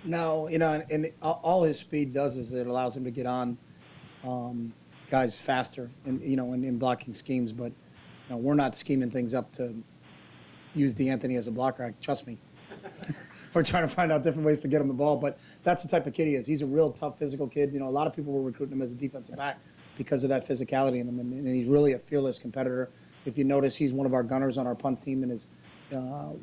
No, and all his speed does is it allows him to get on um, guys faster, and in blocking schemes. But we're not scheming things up to use DeAnthony as a blocker. Trust me, we're trying to find out different ways to get him the ball. But that's the type of kid he is. He's a real tough physical kid. A lot of people were recruiting him as a defensive back because of that physicality in him, and he's really a fearless competitor. If you notice, he's one of our gunners on our punt team, and is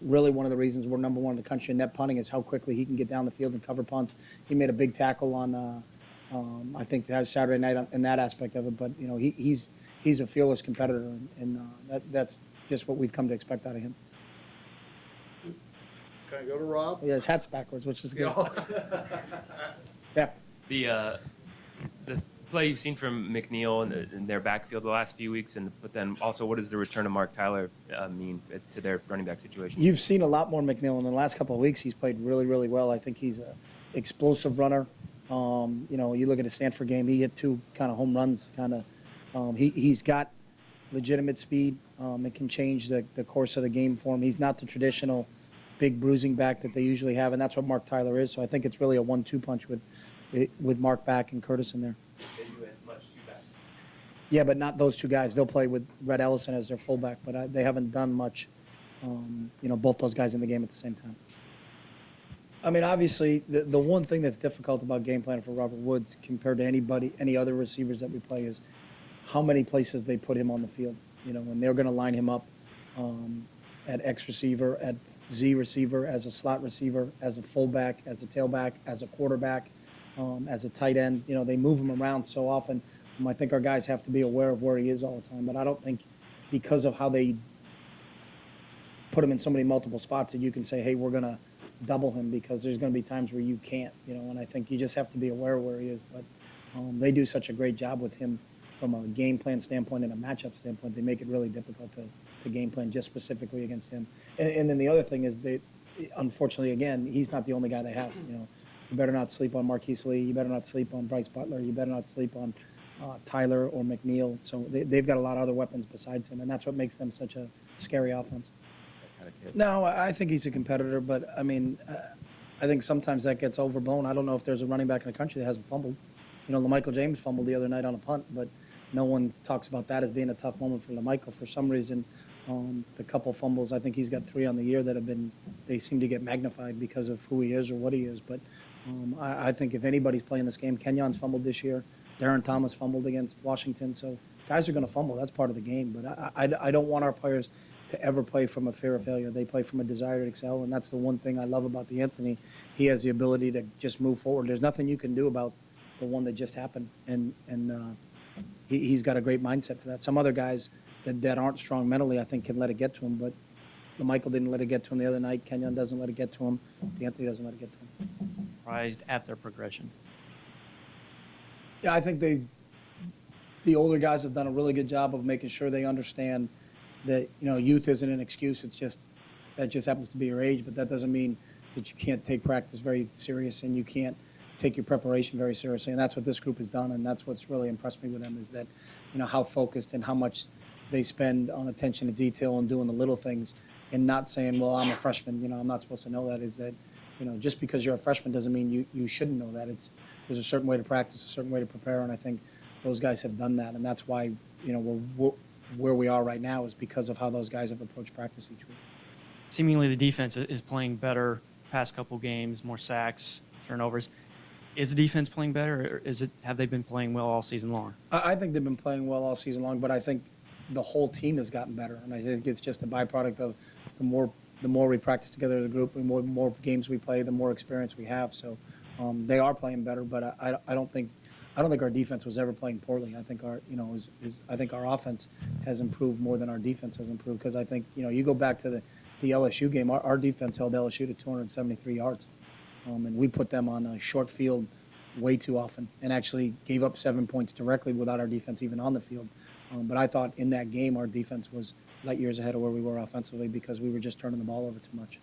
really one of the reasons we're number one in the country in net punting is how quickly he can get down the field and cover punts. He made a big tackle on, I think, that was Saturday night in that aspect of it. But he's a fearless competitor, and that's just what we've come to expect out of him. Can I go to Rob? Yeah, his hat's backwards, which is good. Yeah. Yeah. The play you've seen from McNeil in their backfield the last few weeks, but then also what does the return of Mark Tyler mean to their running back situation? You've seen a lot more McNeil in the last couple of weeks. He's played really, really well. I think he's an explosive runner. You look at his Stanford game, he hit 2 kind of home runs. He's got legitimate speed. It can change the course of the game for him. He's not the traditional big bruising back that they usually have, and that's what Mark Tyler is. So I think it's really a 1-2 punch with Mark back and Curtis in there. Yeah, but not those 2 guys. They'll play with Red Ellison as their fullback, but they haven't done much, both those guys in the game at the same time. I mean, obviously, the one thing that's difficult about game planning for Robert Woods compared to any other receivers that we play is how many places they put him on the field. When they're going to line him up at X receiver, at Z receiver, as a slot receiver, as a fullback, as a tailback, as a quarterback, as a tight end. They move him around so often. I think our guys have to be aware of where he is all the time. But I don't think because of how they put him in so many multiple spots that you can say, hey, we're going to double him, because there's going to be times where you can't, and I think you just have to be aware of where he is. But they do such a great job with him from a game plan standpoint and a matchup standpoint. They make it really difficult to game plan just specifically against him. And then the other thing is that, unfortunately, again, he's not the only guy they have. You better not sleep on Marquise Lee. You better not sleep on Bryce Butler. You better not sleep on Tyler or McNeil. So they've got a lot of other weapons besides him, and that's what makes them such a scary offense. No, I think he's a competitor, but I mean, I think sometimes that gets overblown. I don't know if there's a running back in the country that hasn't fumbled. LaMichael James fumbled the other night on a punt, but no one talks about that as being a tough moment for LaMichael. For some reason, the couple fumbles, I think he's got 3 on the year that they seem to get magnified because of who he is or what he is. But I think if anybody's playing this game, Kenyon's fumbled this year. DeAnthony Thomas fumbled against Washington. So guys are going to fumble. That's part of the game. But I don't want our players to ever play from a fear of failure. They play from a desire to excel, and that's the one thing I love about DeAnthony. He has the ability to just move forward. There's nothing you can do about the one that just happened, and he's got a great mindset for that. Some other guys that aren't strong mentally, I think, can let it get to him, but Michael didn't let it get to him the other night. Kenyon doesn't let it get to him. DeAnthony doesn't let it get to him. Surprised at their progression. Yeah, I think the older guys have done a really good job of making sure they understand that youth isn't an excuse. That just happens to be your age, but that doesn't mean that you can't take practice very serious and you can't take your preparation very seriously. And that's what this group has done, and that's what's really impressed me with them is that how focused and how much they spend on attention to detail and doing the little things, and not saying, well, I'm a freshman, I'm not supposed to know that. Is that just because you're a freshman doesn't mean you shouldn't know that. There's a certain way to practice, a certain way to prepare, and I think those guys have done that, and that's why we're where we are right now is because of how those guys have approached practice each week. Seemingly the defense is playing better past couple games, more sacks, turnovers. Is the defense playing better, or have they been playing well all season long? I think they've been playing well all season long, but I think the whole team has gotten better, and I think it's just a byproduct of the more we practice together as a group, the more games we play, the more experience we have. So they are playing better, but I don't think our defense was ever playing poorly. I think I think our offense has improved more than our defense has improved, because I think you go back to the LSU game, our defense held LSU to 273 yards, and we put them on a short field way too often, and actually gave up 7 points directly without our defense even on the field. But I thought in that game our defense was light years ahead of where we were offensively, because we were just turning the ball over too much.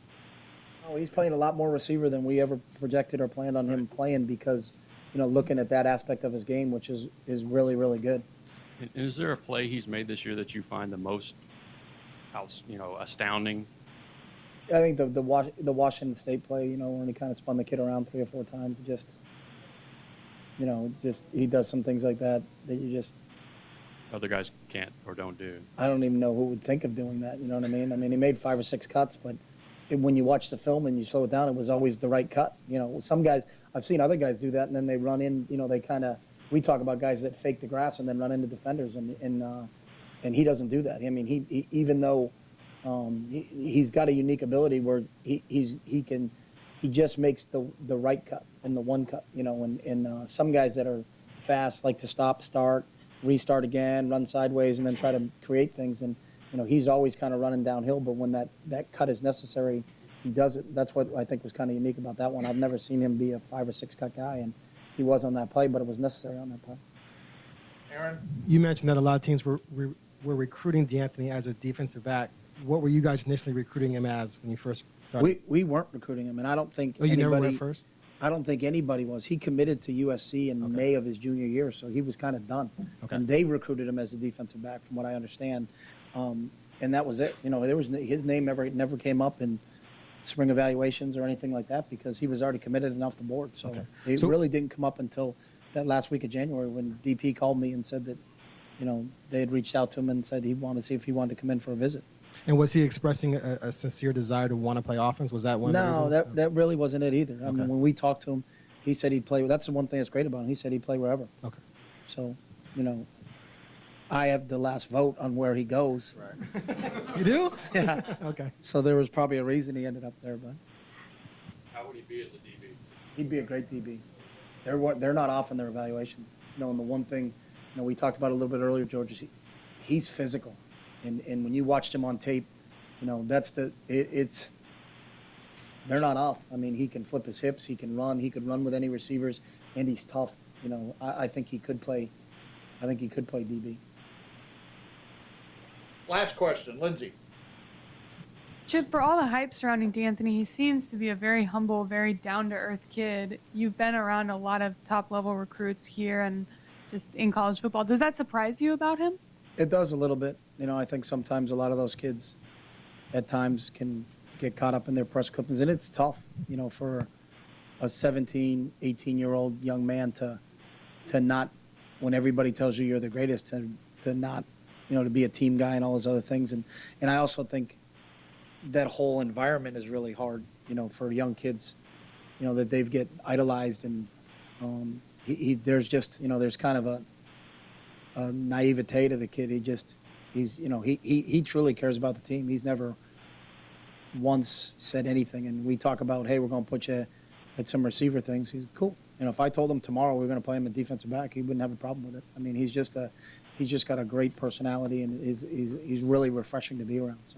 Oh, he's playing a lot more receiver than we ever projected or planned on him playing, because looking at that aspect of his game, which is really, really good. And is there a play he's made this year that you find the most, astounding? I think the Washington State play, when he kind of spun the kid around 3 or 4 times, just he does some things like that you just Other guys can't or don't do. I don't even know who would think of doing that. You know what I mean? I mean, he made 5 or 6 cuts, but when you watch the film and you slow it down, it was always the right cut. Some guys, I've seen other guys do that, and then they run in. They kind of, we talk about guys that fake the grass and then run into defenders, and he doesn't do that. I mean, he even though he's got a unique ability where he just makes the right cut and the one cut. And some guys that are fast like to stop, start, restart again, run sideways, and then try to create things. And he's always kind of running downhill, but when that cut is necessary, he does it. That's what I think was kind of unique about that one. I've never seen him be a 5 or 6 cut guy, and he was on that play, but it was necessary on that play. Aaron? You mentioned that a lot of teams were recruiting DeAnthony as a defensive back. What were you guys initially recruiting him as when you first started? We weren't recruiting him, and I don't think you never anybody. went first? I don't think anybody was. He committed to USC in May of his junior year, so he was kind of done. Okay. And they recruited him as a defensive back, from what I understand. And that was it. There was his name never came up in spring evaluations or anything like that because he was already committed and off the board. So it really didn't come up until that last week of January when DP called me and said that, they had reached out to him and said he wanted to see if he wanted to come in for a visit. And was he expressing a sincere desire to want to play offense? Was that one of the No, reasons? that really wasn't it either. I mean, Okay. when we talked to him, he said he'd play. That's the one thing that's great about him. He said he'd play wherever. Okay. So, I have the last vote on where he goes. You do? Yeah. Okay. So there was probably a reason he ended up there, but How would he be as a DB? he'd be a great DB. They're not off in their evaluation. And the one thing, we talked about a little bit earlier, George, is he's physical. And when you watched him on tape, they're not off. I mean, he can flip his hips, he could run with any receivers, and he's tough. I think he could play. I think he could play DB. Last question, Lindsay. Chip, for all the hype surrounding DeAnthony, he seems to be a very humble, very down-to-earth kid. You've been around a lot of top-level recruits here and just in college football. Does that surprise you about him? It does a little bit. I think sometimes a lot of those kids at times can get caught up in their press clippings, and it's tough, for a 17, 18-year-old young man to not, when everybody tells you you're the greatest, to not, to be a team guy and all those other things. And I also think that whole environment is really hard, for young kids, that they get idolized. And there's just, there's kind of a naivete to the kid. He truly cares about the team. He's never once said anything. And we talk about, hey, we're going to put you at some receiver things. He's cool. If I told him tomorrow we were going to play him at defensive back, he wouldn't have a problem with it. I mean, he's just got a great personality, and he's really refreshing to be around. So.